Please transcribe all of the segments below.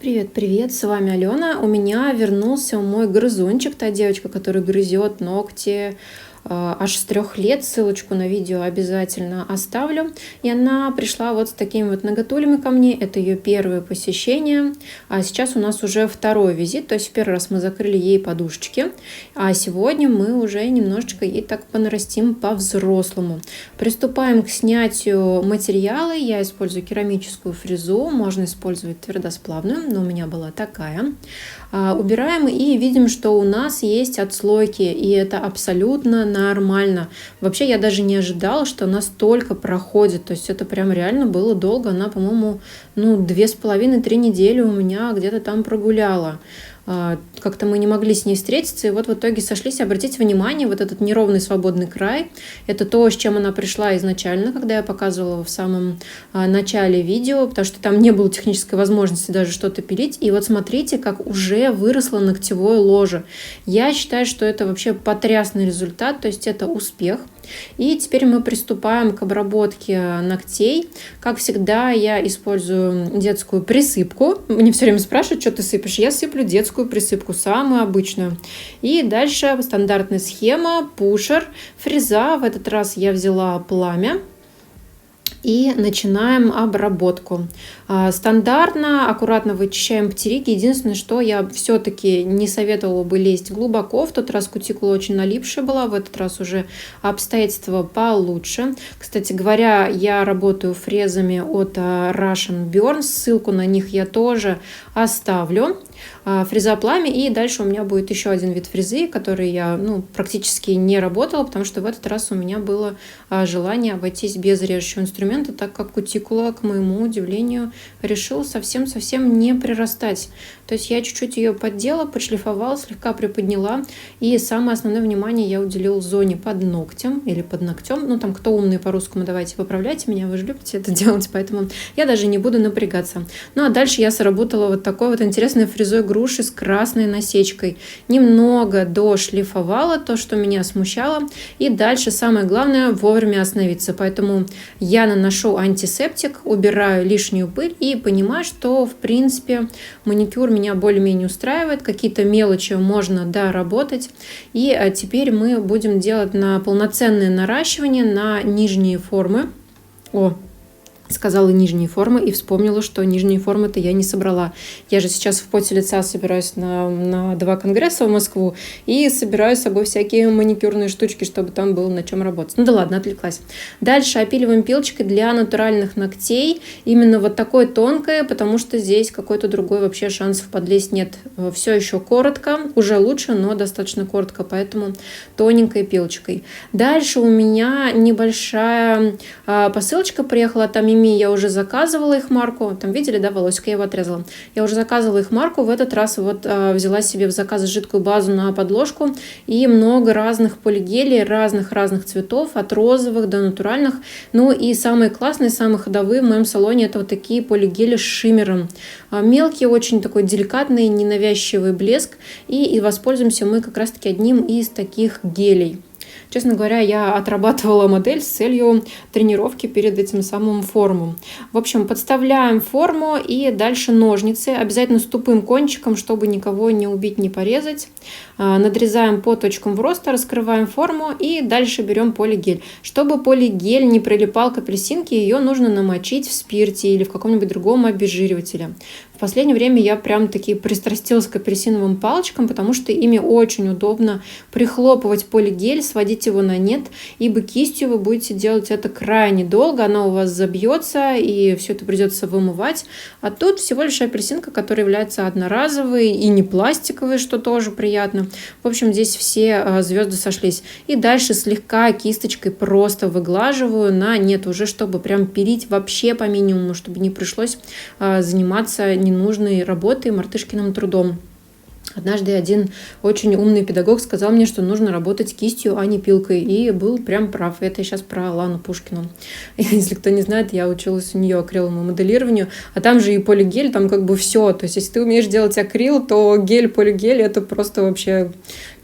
Привет, с вами Алена. У меня вернулся мой грызунчик, та девочка, которая грызет ногти аж с 3 лет. Ссылочку на видео обязательно оставлю. И она пришла вот с такими вот ноготулями ко мне. Это ее первое посещение. А сейчас у нас уже второй визит. То есть в первый раз мы закрыли ей подушечки. А сегодня мы уже немножечко ей так понарастим по-взрослому. Приступаем к снятию материала. Я использую керамическую фрезу. Можно использовать твердосплавную, но у меня была такая. Убираем и видим, что у нас есть отслойки, и это абсолютно нормально. Вообще я даже не ожидала, что настолько проходит, то есть это прям реально было долго. Она, по-моему, 2,5-3 недели у меня где-то там прогуляла. Как-то мы не могли с ней встретиться, и вот в итоге сошлись. Обратите внимание, вот этот неровный свободный край, это то, с чем она пришла изначально, когда я показывала в самом начале видео, потому что там не было технической возможности даже что-то пилить. И вот смотрите, как уже выросло ногтевое ложе. Я считаю, что это вообще потрясный результат, то есть это успех. И теперь мы приступаем к обработке ногтей. Как всегда, я использую детскую присыпку. Мне все время спрашивают, что ты сыпешь. Я сыплю детскую присыпку, самую обычную. И дальше стандартная схема, пушер, фреза. В этот раз я взяла пламя. И начинаем обработку. Стандартно, аккуратно вычищаем птерики. Единственное, что я все-таки не советовала бы лезть глубоко. В тот раз кутикула очень налипшая была, в этот раз уже обстоятельства получше. Кстати говоря, я работаю фрезами от Russian Burns. Ссылку на них я тоже оставлю. Фреза пламя, и дальше у меня будет еще один вид фрезы, который я практически не работала, потому что в этот раз у меня было желание обойтись без режущего инструмента, так как кутикула, к моему удивлению, решила совсем не прирастать. То есть я чуть-чуть ее поддела, подшлифовала, слегка приподняла, и самое основное внимание я уделила зоне под ногтем или под ногтем. Там кто умный по-русскому, давайте поправляйте меня, вы же любите это делать, поэтому я даже не буду напрягаться. А дальше я сработала вот такой вот интересной фрезой груши с красной насечкой. Немного дошлифовала то, что меня смущало, и дальше самое главное вовремя остановиться. Поэтому я наношу антисептик, убираю лишнюю пыль и понимаю, что в принципе маникюр меня более-менее устраивает, какие-то мелочи можно доработать. И теперь мы будем делать на полноценное наращивание на нижние формы. Сказала нижние формы и вспомнила, что нижние формы-то я не собрала. Я же сейчас в поте лица собираюсь на 2 конгресса в Москву и собираю с собой всякие маникюрные штучки, чтобы там было на чем работать. Да ладно, отвлеклась. Дальше опиливаем пилочкой для натуральных ногтей. Именно вот такой тонкой, потому что здесь какой-то другой вообще шансов подлезть нет. Все еще коротко, уже лучше, но достаточно коротко, поэтому тоненькой пилочкой. Дальше у меня небольшая посылочка приехала от Амими. Я уже заказывала их марку. Там видели, да, волосик? Я его отрезала. Я уже заказывала их марку. В этот раз взяла себе в заказ жидкую базу на подложку и много разных полигелей, разных цветов, от розовых до натуральных. И самые классные, самые ходовые в моем салоне это вот такие полигели с шиммером. Мелкий, очень такой деликатный, ненавязчивый блеск. И воспользуемся мы как раз-таки одним из таких гелей. Честно говоря, я отрабатывала модель с целью тренировки перед этим самым формом. В общем, подставляем форму и дальше ножницы. Обязательно с тупым кончиком, чтобы никого не убить, не порезать. Надрезаем по точкам роста, раскрываем форму и дальше берем полигель. Чтобы полигель не прилипал к апельсинке, ее нужно намочить в спирте или в каком-нибудь другом обезжиривателе. В последнее время я прям таки пристрастилась к апельсиновым палочкам, потому что ими очень удобно прихлопывать полигель, сводить его на нет, ибо кистью вы будете делать это крайне долго, она у вас забьется и все это придется вымывать. А тут всего лишь апельсинка, которая является одноразовой и не пластиковой, что тоже приятно. В общем, здесь все звезды сошлись. И дальше слегка кисточкой просто выглаживаю на нет, уже чтобы прям пилить вообще по минимуму, чтобы не пришлось заниматься ненужной работой, мартышкиным трудом. Однажды один очень умный педагог сказал мне, что нужно работать кистью, а не пилкой. И был прям прав. Это я сейчас про Лану Пушкину. Если кто не знает, я училась у нее акриловому моделированию. А там же и полигель, там как бы все. То есть, если ты умеешь делать акрил, то гель, полигель — это просто вообще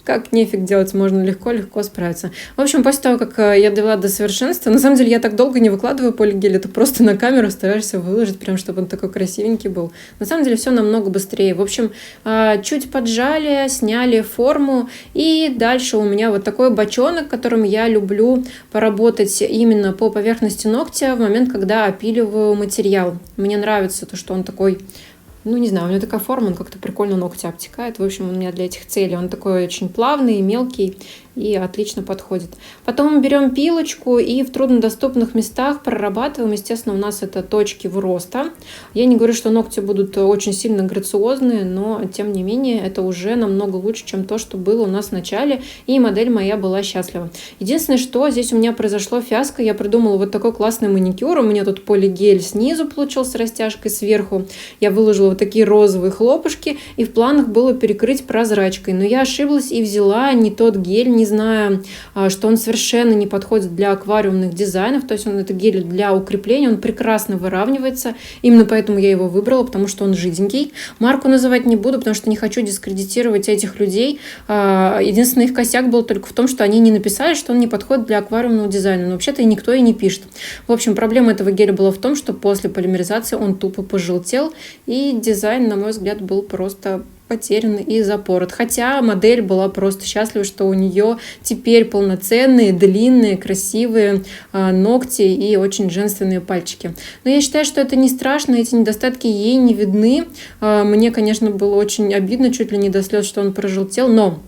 как нефиг делать, можно легко справиться. В общем, после того, как я довела до совершенства, на самом деле я так долго не выкладываю полигель, это просто на камеру стараешься выложить, прям чтобы он такой красивенький был. На самом деле все намного быстрее. В общем, чуть поджали, сняли форму, и дальше у меня вот такой бочонок, которым я люблю поработать именно по поверхности ногтя в момент, когда опиливаю материал. Мне нравится то, что он такой... не знаю, у него такая форма, он как-то прикольно ногти обтекает. В общем, у меня для этих целей он такой очень плавный, мелкий и отлично подходит. Потом мы берем пилочку и в труднодоступных местах прорабатываем. Естественно, у нас это точки вроста. Я не говорю, что ногти будут очень сильно грациозные, но тем не менее это уже намного лучше, чем то, что было у нас в начале, и модель моя была счастлива. Единственное, что здесь у меня произошло фиаско, я придумала вот такой классный маникюр. У меня тут полигель снизу получился с растяжкой сверху. Я выложила вот такие розовые хлопушки, и в планах было перекрыть прозрачкой. Но я ошиблась и взяла не тот гель, не зная, что он совершенно не подходит для аквариумных дизайнов. То есть это гель для укрепления, он прекрасно выравнивается. Именно поэтому я его выбрала, потому что он жиденький. Марку называть не буду, потому что не хочу дискредитировать этих людей. Единственный их косяк был только в том, что они не написали, что он не подходит для аквариумного дизайна. Но вообще-то и никто и не пишет. В общем, проблема этого геля была в том, что после полимеризации он тупо пожелтел, и дизайн, на мой взгляд, был просто потерян и запорот. Хотя модель была просто счастлива, что у нее теперь полноценные, длинные, красивые ногти и очень женственные пальчики. Но я считаю, что это не страшно, эти недостатки ей не видны. Мне, конечно, было очень обидно, чуть ли не до слез, что он прожелтел, но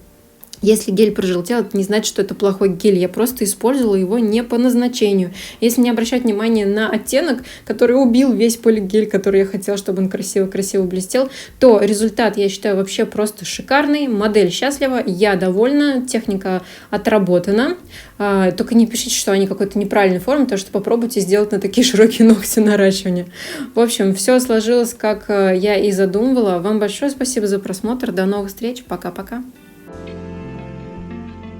если гель прожелтел, это не значит, что это плохой гель. Я просто использовала его не по назначению. Если не обращать внимания на оттенок, который убил весь полигель, который я хотела, чтобы он красиво-красиво блестел, то результат, я считаю, вообще просто шикарный. Модель счастлива, я довольна, техника отработана. Только не пишите, что они какой-то неправильной формы, потому что попробуйте сделать на такие широкие ногти наращивания. В общем, все сложилось, как я и задумывала. Вам большое спасибо за просмотр. До новых встреч. Пока-пока.